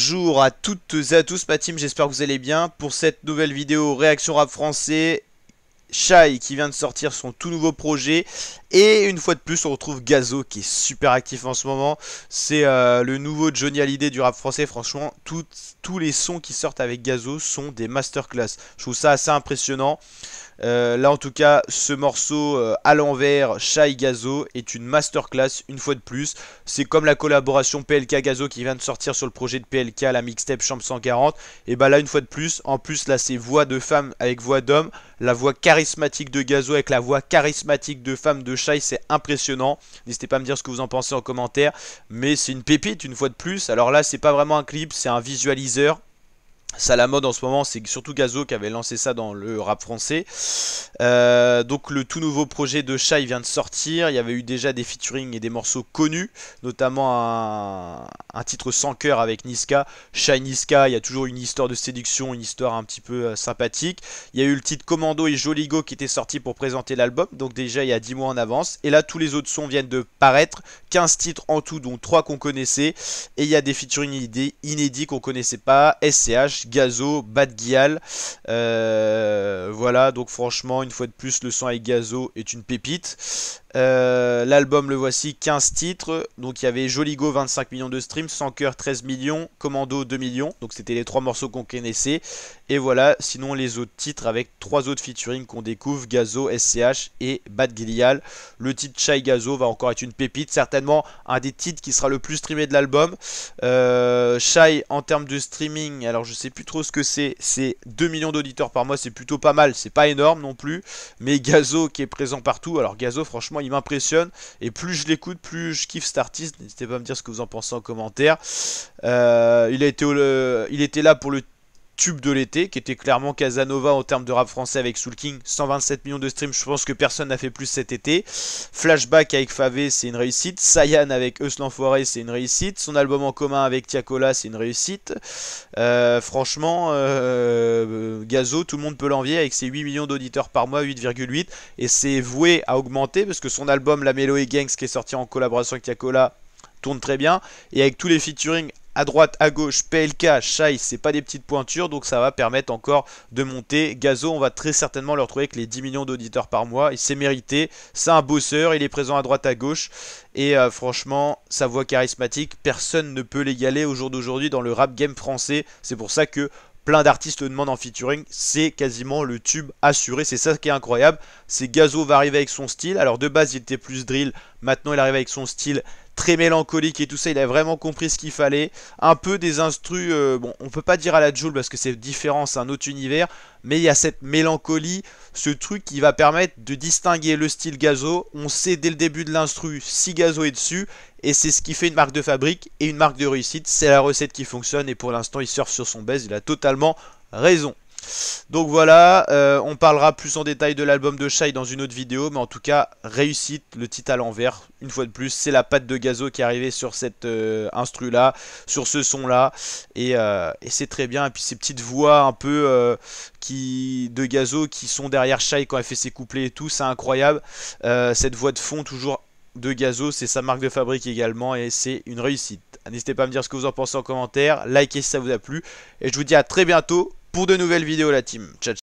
Bonjour à toutes et à tous ma team, j'espère que vous allez bien. Pour cette nouvelle vidéo réaction rap français, Shai qui vient de sortir son tout nouveau projet. Et une fois de plus on retrouve Gazo qui est super actif en ce moment. C'est le nouveau Johnny Hallyday du rap français. Franchement tous les sons qui sortent avec Gazo sont des masterclass. Je trouve ça assez impressionnant. Là en tout cas ce morceau à l'envers Shai Gazo est une masterclass une fois de plus. C'est comme la collaboration PLK Gazo qui vient de sortir sur le projet de PLK, la mixtape Champ 140. Et bah là une fois de plus, en plus là c'est voix de femme avec voix d'homme. La voix charismatique de Gazo avec la voix charismatique de femme de Shai, c'est impressionnant. N'hésitez pas à me dire ce que vous en pensez en commentaire. Mais c'est une pépite une fois de plus. Alors là c'est pas vraiment un clip, c'est un visualiseur. Ça à la mode en ce moment, c'est surtout Gazo qui avait lancé ça dans le rap français. Donc le tout nouveau projet de Shai vient de sortir. Il y avait eu déjà des featuring et des morceaux connus, notamment un titre sans cœur avec Niska. Shai Niska, il y a toujours une histoire de séduction, une histoire un petit peu sympathique. Il y a eu le titre Commando et Joligo qui était sorti pour présenter l'album, donc déjà il y a 10 mois en avance. Et là tous les autres sons viennent de paraître, 15 titres en tout, dont 3 qu'on connaissait. Et il y a des featuring inédits qu'on connaissait pas, SCH, Gazo, Bad Gyal, voilà, donc franchement une fois de plus le son avec Gazo est une pépite. L'album le voici, 15 titres, donc il y avait Joligo 25 millions de streams, Sans Cœur 13 millions, Commando 2 millions, donc c'était les 3 morceaux qu'on connaissait. Et voilà, sinon les autres titres avec 3 autres featuring qu'on découvre, Gazo, SCH et Bad Gyal. Le titre Shai Gazo va encore être une pépite, certainement un des titres qui sera le plus streamé de l'album. Shai en termes de streaming, alors je sais plus trop ce que c'est 2 millions d'auditeurs par mois, c'est plutôt pas mal, c'est pas énorme non plus. Mais Gazo qui est présent partout, alors Gazo franchement il m'impressionne, et plus je l'écoute plus je kiffe cet artiste. N'hésitez pas à me dire ce que vous en pensez en commentaire. Il était là pour le tube de l'été, qui était clairement Casanova en termes de rap français avec Soul King, 127 millions de streams, je pense que personne n'a fait plus cet été. Flashback avec Favé, c'est une réussite. Sayan avec Eus l'Enfoiré, c'est une réussite. Son album en commun avec Tiakola, c'est une réussite. Franchement, Gazo, tout le monde peut l'envier avec ses 8 millions d'auditeurs par mois, 8,8, et c'est voué à augmenter parce que son album La Mélo et Gangs, qui est sorti en collaboration avec Tiakola, tourne très bien, et avec tous les featuring à droite, à gauche, PLK, Shai, c'est pas des petites pointures, donc ça va permettre encore de monter. Gazo, on va très certainement le retrouver avec les 10 millions d'auditeurs par mois, et c'est mérité. C'est un bosseur, il est présent à droite, à gauche, et franchement, sa voix charismatique, personne ne peut l'égaler au jour d'aujourd'hui dans le rap game français. C'est pour ça que plein d'artistes le demandent en featuring, c'est quasiment le tube assuré, c'est ça qui est incroyable. C'est Gazo va arriver avec son style, alors de base il était plus drill, maintenant il arrive avec son style très mélancolique et tout ça, il a vraiment compris ce qu'il fallait. Un peu des instrus, bon on peut pas dire à la Jul parce que c'est différent, c'est un autre univers, mais il y a cette mélancolie, ce truc qui va permettre de distinguer le style Gazo. On sait dès le début de l'instru si Gazo est dessus, et c'est ce qui fait une marque de fabrique et une marque de réussite. C'est la recette qui fonctionne, et pour l'instant il surfe sur son buzz, il a totalement raison. Donc voilà, on parlera plus en détail de l'album de Shai dans une autre vidéo, mais en tout cas, réussite, le titre à l'envers, une fois de plus, c'est la patte de Gazo qui est arrivée sur cette instru là, sur ce son là, et c'est très bien. Et puis ces petites voix un peu de Gazo qui sont derrière Shai quand elle fait ses couplets et tout, c'est incroyable. Cette voix de fond toujours de Gazo, c'est sa marque de fabrique également, et c'est une réussite. N'hésitez pas à me dire ce que vous en pensez en commentaire, likez si ça vous a plu, et je vous dis à très bientôt pour de nouvelles vidéos la team. Ciao ciao.